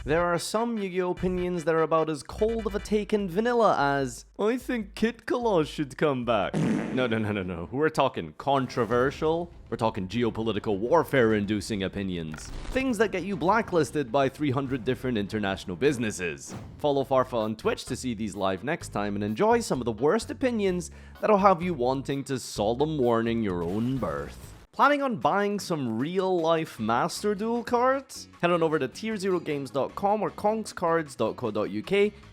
There are some Yu-Gi-Oh opinions that are about as cold of a take in vanilla as, I think Kit Kalosh should come back. No. We're talking controversial. We're talking geopolitical warfare-inducing opinions. Things that get you blacklisted by 300 different international businesses. Follow Farfa on Twitch to see these live next time and enjoy some of the worst opinions that'll have you wanting to solemn warning your own birth. Planning on buying some real-life Master Duel cards? Head on over to tier0games.com or konkscards.co.uk. You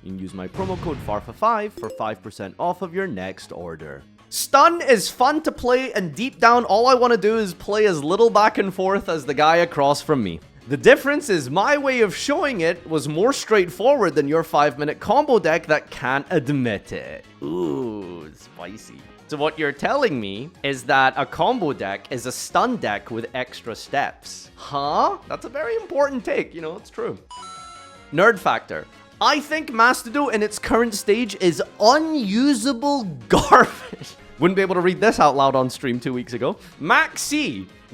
can use my promo code FARFA5 for 5% off of your next order. Stun is fun to play, and deep down, all I want to do is play as little back and forth as the guy across from me. The difference is my way of showing it was more straightforward than your 5-minute combo deck that can't admit it. Ooh, spicy. So what you're telling me is that a combo deck is a stun deck with extra steps. Huh? That's a very important take, you know, it's true. Nerd factor. I think Master Duel in its current stage is unusable garbage. Wouldn't be able to read this out loud on stream 2 weeks ago. Maxx,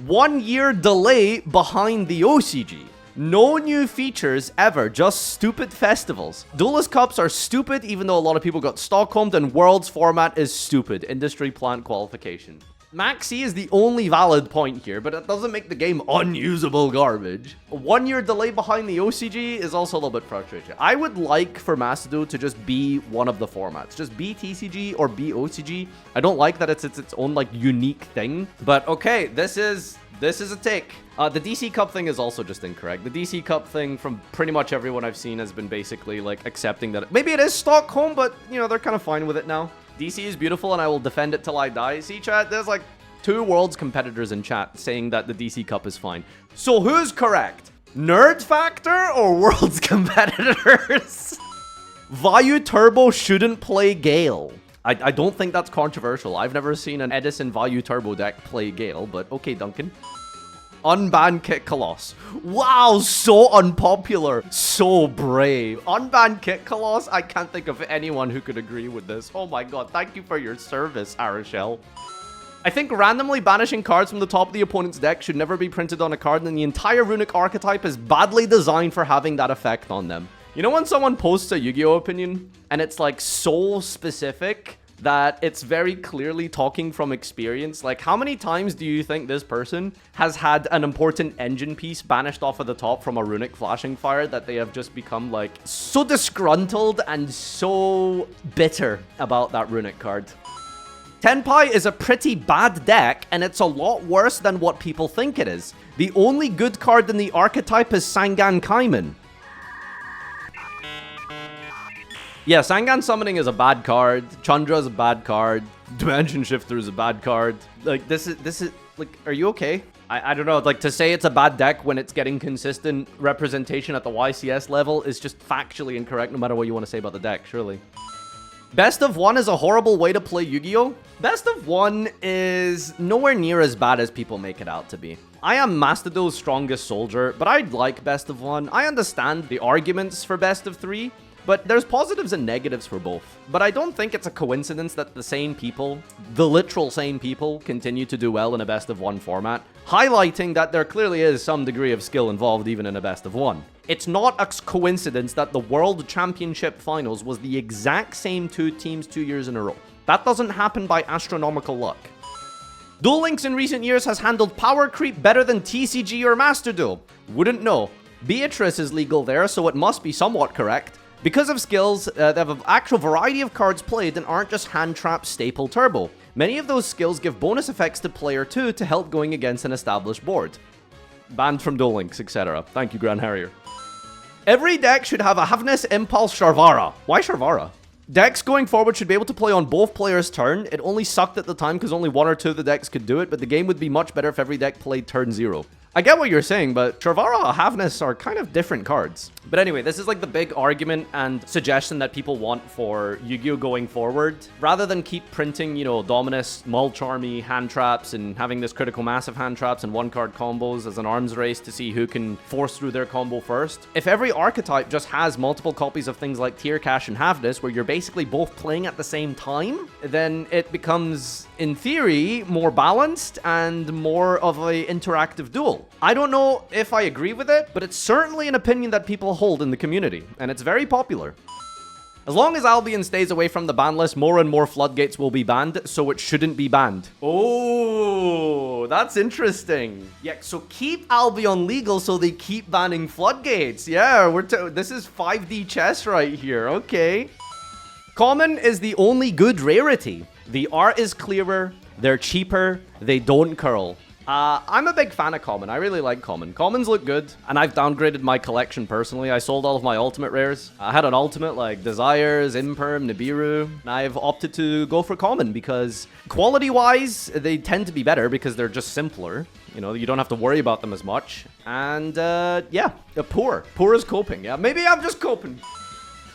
1 year delay behind the OCG. No new features ever, just stupid festivals. Duelist Cups are stupid, even though a lot of people got Stockholmed, and Worlds format is stupid. Industry plant qualification. Maxx is the only valid point here, but it doesn't make the game unusable garbage. A 1 year delay behind the OCG is also a little bit frustrating. I would like for Master Duel to just be one of the formats. Just be TCG or be OCG. I don't like that it's its own, like, unique thing. But okay, this is a take. The DC Cup thing is also just incorrect. The DC Cup thing, from pretty much everyone I've seen, has been basically, like, accepting that maybe it is Stockholm, but, you know, they're kind of fine with it now. DC is beautiful, and I will defend it till I die. See, chat, there's, like, 2 Worlds competitors in chat saying that the DC Cup is fine. So who's correct? Nerd Factor or Worlds competitors? Vayu Turbo shouldn't play Gale. I don't think that's controversial. I've never seen an Edison Vayu Turbo deck play Gale, but okay, Duncan. Unban Kit Kalosh. Wow, so unpopular. So brave. Unban Kit Kalosh? I can't think of anyone who could agree with this. Oh my god, thank you for your service, Arashel. I think randomly banishing cards from the top of the opponent's deck should never be printed on a card, and the entire Runick archetype is badly designed for having that effect on them. You know when someone posts a Yu-Gi-Oh opinion, and it's like so specific that it's very clearly talking from experience? Like, how many times do you think this person has had an important engine piece banished off of the top from a Runick Flashing Fire that they have just become, like, so disgruntled and so bitter about that Runick card? Tenpai is a pretty bad deck, and it's a lot worse than what people think it is. The only good card in the archetype is Sangan Kaiman. Yeah, Sangan Summoning is a bad card. Chandra is a bad card. Dimension Shifter is a bad card. Like, this is, like, are you okay? I don't know, like, to say it's a bad deck when it's getting consistent representation at the YCS level is just factually incorrect, no matter what you want to say about the deck, surely. Best of 1 is a horrible way to play Yu-Gi-Oh! Best of 1 is nowhere near as bad as people make it out to be. I am Master Duel's strongest soldier, but I'd like Best of 1. I understand the arguments for Best of 3, but there's positives and negatives for both. But I don't think it's a coincidence that the same people, the literal same people, continue to do well in a best of 1 format, highlighting that there clearly is some degree of skill involved even in a best of 1. It's not a coincidence that the World Championship Finals was the exact same 2 teams 2 years in a row. That doesn't happen by astronomical luck. Duel Links in recent years has handled power creep better than TCG or Master Duel. Wouldn't know. Beatrice is legal there, so it must be somewhat correct. Because of skills, they have an actual variety of cards played and aren't just hand trap staple turbo. Many of those skills give bonus effects to player 2 to help going against an established board. Banned from Duel Links, etc. Thank you, Grand Harrier. Every deck should have a Havness, Impulse, Sharvara. Why Sharvara? Decks going forward should be able to play on both players' turn. It only sucked at the time because only 1 or 2 of the decks could do it, but the game would be much better if every deck played turn 0. I get what you're saying, but Sharvara and Havness are kind of different cards. But anyway, this is like the big argument and suggestion that people want for Yu-Gi-Oh! Going forward. Rather than keep printing, you know, Dominus, Mulch Army, hand traps, and having this critical mass of hand traps and 1-card combos as an arms race to see who can force through their combo first. If every archetype just has multiple copies of things like Tier Cash and Havness, where you're basically both playing at the same time, then it becomes, in theory, more balanced and more of an interactive duel. cool. I don't know if I agree with it, but it's certainly an opinion that people hold in the community, and it's very popular. As long as Albion stays away from the ban list, more and more floodgates will be banned, so it shouldn't be banned. Oh, that's interesting. Yeah, so keep Albion legal so they keep banning floodgates. Yeah, this is 5D chess right here. Okay. Common is the only good rarity. The art is clearer, they're cheaper, they don't curl. I'm a big fan of Common. I really like Common. Commons look good, and I've downgraded my collection personally. I sold all of my ultimate rares. I had an ultimate like Desires, Imperm, Nibiru, and I've opted to go for Common because quality-wise, they tend to be better because they're just simpler. You know, you don't have to worry about them as much. And, yeah, poor. Poor is coping. Yeah, maybe I'm just coping.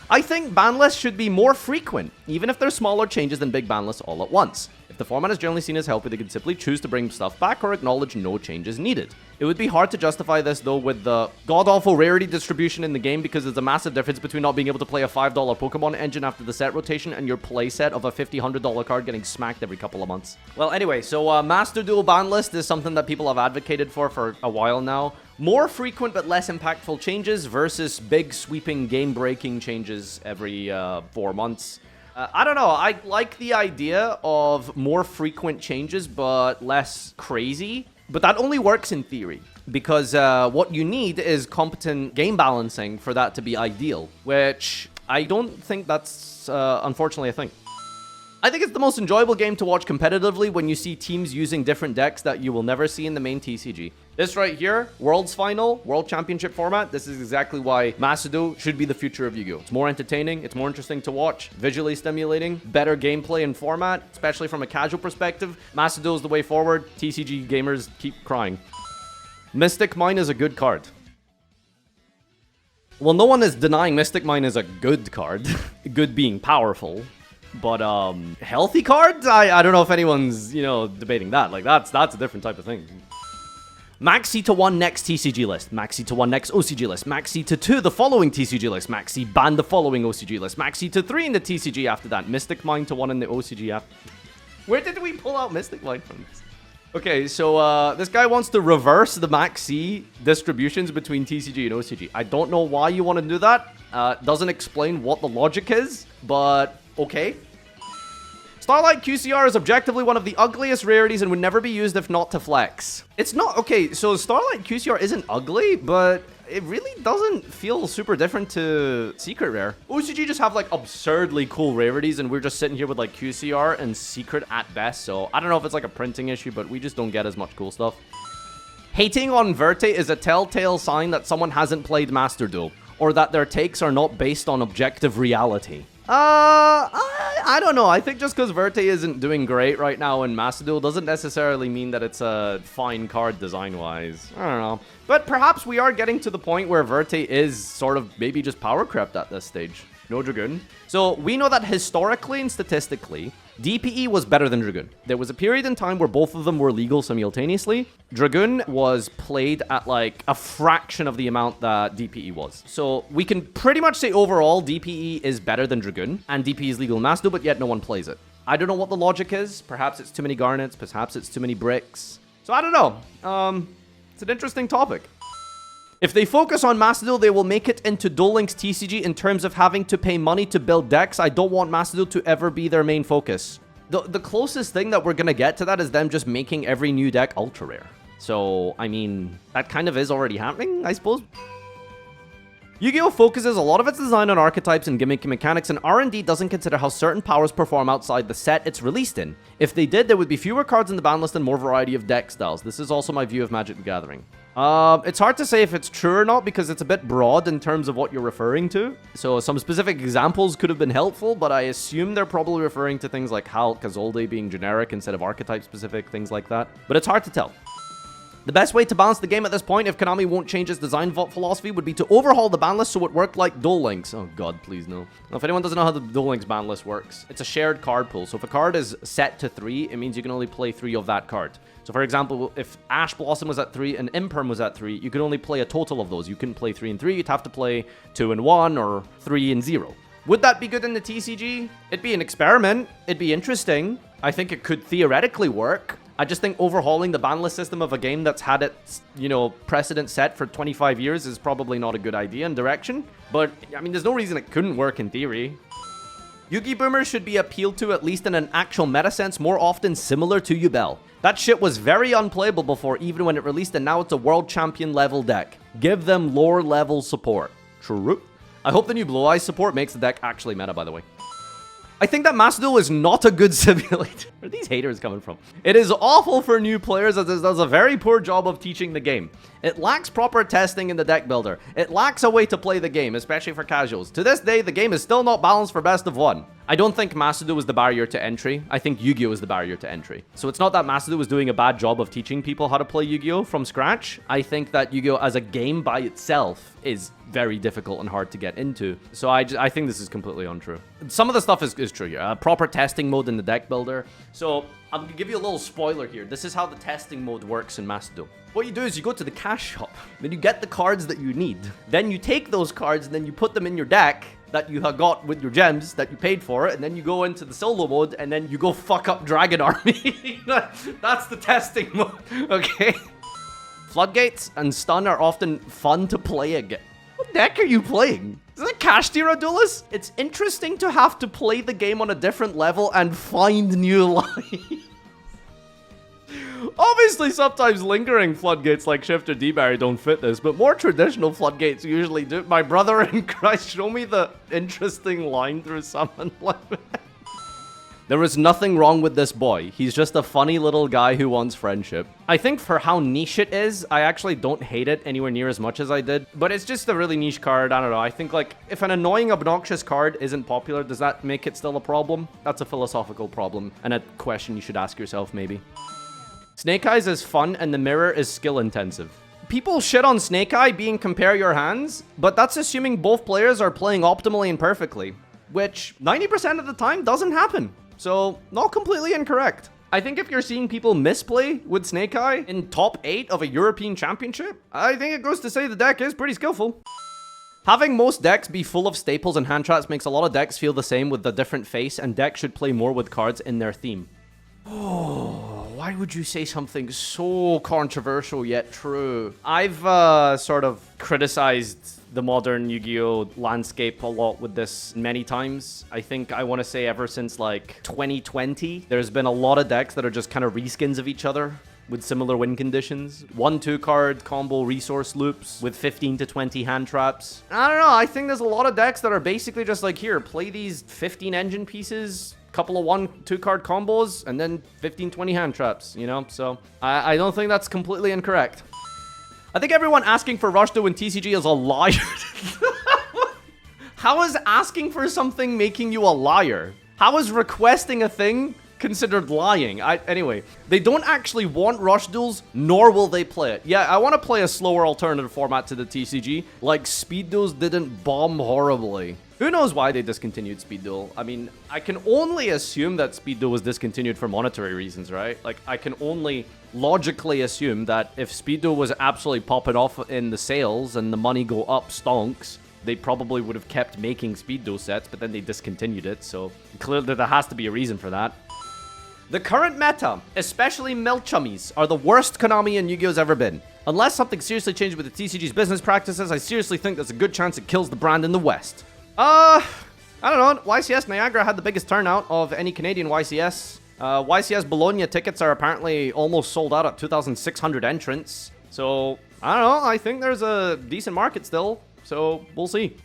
I think ban lists should be more frequent, even if they're smaller changes than big ban lists all at once. If the format is generally seen as healthy, they could simply choose to bring stuff back or acknowledge no changes needed. It would be hard to justify this, though, with the god-awful rarity distribution in the game because there's a massive difference between not being able to play a $5 Pokemon engine after the set rotation and your playset of a $50, $100 card getting smacked every couple of months. Well, anyway, so Master Duel ban list is something that people have advocated for a while now. More frequent but less impactful changes versus big sweeping game-breaking changes every 4 months. I don't know, I like the idea of more frequent changes but less crazy, but that only works in theory because what you need is competent game balancing for that to be ideal, which I don't think that's unfortunately a thing. I think it's the most enjoyable game to watch competitively when you see teams using different decks that you will never see in the main TCG. This right here, Worlds Final, World Championship format, this is exactly why Master Duel should be the future of Yu-Gi-Oh! It's more entertaining, it's more interesting to watch, visually stimulating, better gameplay and format, especially from a casual perspective. Master Duel is the way forward, TCG gamers keep crying. Mystic Mine is a good card. Well, no one is denying Mystic Mine is a good card, good being powerful. But, healthy cards? I don't know if anyone's, you know, debating that. Like, that's a different type of thing. Maxx to 1 next TCG list. Maxx to 1 next OCG list. Maxx to 2 the following TCG list. Maxx ban the following OCG list. Maxx to 3 in the TCG after that. Mystic Mine to 1 in the OCG after. Where did we pull out Mystic Mine from this? Okay, so, this guy wants to reverse the Maxx distributions between TCG and OCG. I don't know why you want to do that. Doesn't explain what the logic is, but okay. Starlight QCR is objectively one of the ugliest rarities and would never be used if not to flex. It's not, okay, so Starlight QCR isn't ugly, but it really doesn't feel super different to Secret Rare. OCG just have like absurdly cool rarities and we're just sitting here with like QCR and Secret at best, so I don't know if it's like a printing issue, but we just don't get as much cool stuff. Hating on Verte is a telltale sign that someone hasn't played Master Duel, or that their takes are not based on objective reality. I don't know. I think just because Verte isn't doing great right now in Master Duel doesn't necessarily mean that it's a fine card design-wise. I don't know. But perhaps we are getting to the point where Verte is sort of maybe just power crept at this stage. No Dragoon. So we know that historically and statistically, DPE was better than Dragoon. There was a period in time where both of them were legal simultaneously. Dragoon was played at like a fraction of the amount that DPE was. So we can pretty much say overall DPE is better than Dragoon and DPE is legal in Master Duel, but yet no one plays it. I don't know what the logic is. Perhaps it's too many garnets. Perhaps it's too many bricks. So I don't know. It's an interesting topic. If they focus on Master Duel, they will make it into Duel Links TCG in terms of having to pay money to build decks. I don't want Master Duel to ever be their main focus. The closest thing that we're going to get to that is them just making every new deck ultra rare. So, I mean, that kind of is already happening, I suppose. Yu-Gi-Oh! Focuses a lot of its design on archetypes and gimmicky mechanics, and R&D doesn't consider how certain powers perform outside the set it's released in. If they did, there would be fewer cards in the ban list and more variety of deck styles. This is also my view of Magic the Gathering. It's hard to say if it's true or not because it's a bit broad in terms of what you're referring to. So some specific examples could have been helpful, but I assume they're probably referring to things like Hulk, Azolde being generic instead of archetype-specific, things like that. But it's hard to tell. The best way to balance the game at this point, if Konami won't change its design philosophy, would be to overhaul the ban list so it worked like Duel Links. Oh god, please no. Now, if anyone doesn't know how the Duel Links ban list works, it's a shared card pool. So if a card is set to 3, it means you can only play 3 of that card. So for example, if Ash Blossom was at 3 and Imperm was at 3, you could only play a total of those. You couldn't play 3 and 3, you'd have to play 2 and 1 or 3 and 0. Would that be good in the TCG? It'd be an experiment. It'd be interesting. I think it could theoretically work. I just think overhauling the ban list system of a game that's had its, you know, precedent set for 25 years is probably not a good idea and direction. But, I mean, there's no reason it couldn't work in theory. Yugi Boomers should be appealed to, at least in an actual meta sense, more often similar to Yubel. That shit was very unplayable before, even when it released, and now it's a world champion level deck. Give them lore level support. True. I hope the new Blue Eyes support makes the deck actually meta, by the way. I think that Duel is not a good simulator. Where are these haters coming from? It is awful for new players as it does a very poor job of teaching the game. It lacks proper testing in the deck builder. It lacks a way to play the game, especially for casuals. To this day, the game is still not balanced for best of one. I don't think Duel is the barrier to entry. I think Yugioh is the barrier to entry. So it's not that Duel was doing a bad job of teaching people how to play Yugioh from scratch. I think that Yugioh as a game by itself is very difficult and hard to get into. So I think this is completely untrue. Some of the stuff is true here. Proper testing mode in the deck builder. So I'm going to give you a little spoiler here. This is how the testing mode works in Duel. What you do is you go to the cash shop, then you get the cards that you need. Then you take those cards and then you put them in your deck that you have got with your gems that you paid for, and then you go into the solo mode and then you go fuck up Dragon Army. That's the testing mode, okay? Floodgates and Stun are often fun to play again. What deck are you playing? Is it Cash Tier Duelist? It's interesting to have to play the game on a different level and find new lines. Obviously, sometimes lingering floodgates like Shifter D-Barry don't fit this, but more traditional floodgates usually do. My brother in Christ, show me the interesting line through summon. There is nothing wrong with this boy. He's just a funny little guy who wants friendship. I think for how niche it is, I actually don't hate it anywhere near as much as I did. But it's just a really niche card. I don't know. I think, like, if an annoying, obnoxious card isn't popular, does that make it still a problem? That's a philosophical problem and a question you should ask yourself, maybe. Snake Eyes is fun and the mirror is skill intensive. People shit on Snake Eye being compare your hands, but that's assuming both players are playing optimally and perfectly, which 90% of the time doesn't happen. So, not completely incorrect. I think if you're seeing people misplay with Snake Eye in top 8 of a European championship, I think it goes to say the deck is pretty skillful. Having most decks be full of staples and hand traps makes a lot of decks feel the same with a different face, and decks should play more with cards in their theme. Oh, why would you say something so controversial yet true? I've sort of criticized the modern Yu-Gi-Oh landscape a lot with this many times. I think I want to say ever since like 2020, there's been a lot of decks that are just kind of reskins of each other with similar win conditions. 1-2 card combo resource loops with 15 to 20 hand traps. I don't know, I think there's a lot of decks that are basically just like, here, play these 15 engine pieces, couple of 1-2 card combos, and then 15-20 hand traps, you know? So I don't think that's completely incorrect. I think everyone asking for Rush Duel in TCG is a liar. How is asking for something making you a liar? How is requesting a thing considered lying? Anyway, they don't actually want Rush Duels, nor will they play it. Yeah, I want to play a slower alternative format to the TCG, like Speed Duels didn't bomb horribly. Who knows why they discontinued Speed Duel? I mean, I can only assume that Speed Duel was discontinued for monetary reasons, right? Like, I can only logically assume that if Speed Duel was absolutely popping off in the sales and the money go up stonks, they probably would have kept making Speed Duel sets, but then they discontinued it, so clearly there has to be a reason for that. The current meta, especially Milchummies, are the worst Konami and Yu-Gi-Oh's ever been. Unless something seriously changed with the TCG's business practices, I seriously think there's a good chance it kills the brand in the West. I don't know. YCS Niagara had the biggest turnout of any Canadian YCS. YCS Bologna tickets are apparently almost sold out at 2,600 entrants. So, I don't know. I think there's a decent market still. So, we'll see.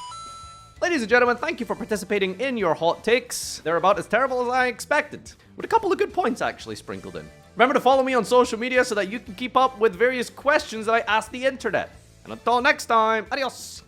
Ladies and gentlemen, thank you for participating in your hot takes. They're about as terrible as I expected, with a couple of good points actually sprinkled in. Remember to follow me on social media so that you can keep up with various questions that I ask the internet. And until next time, adios!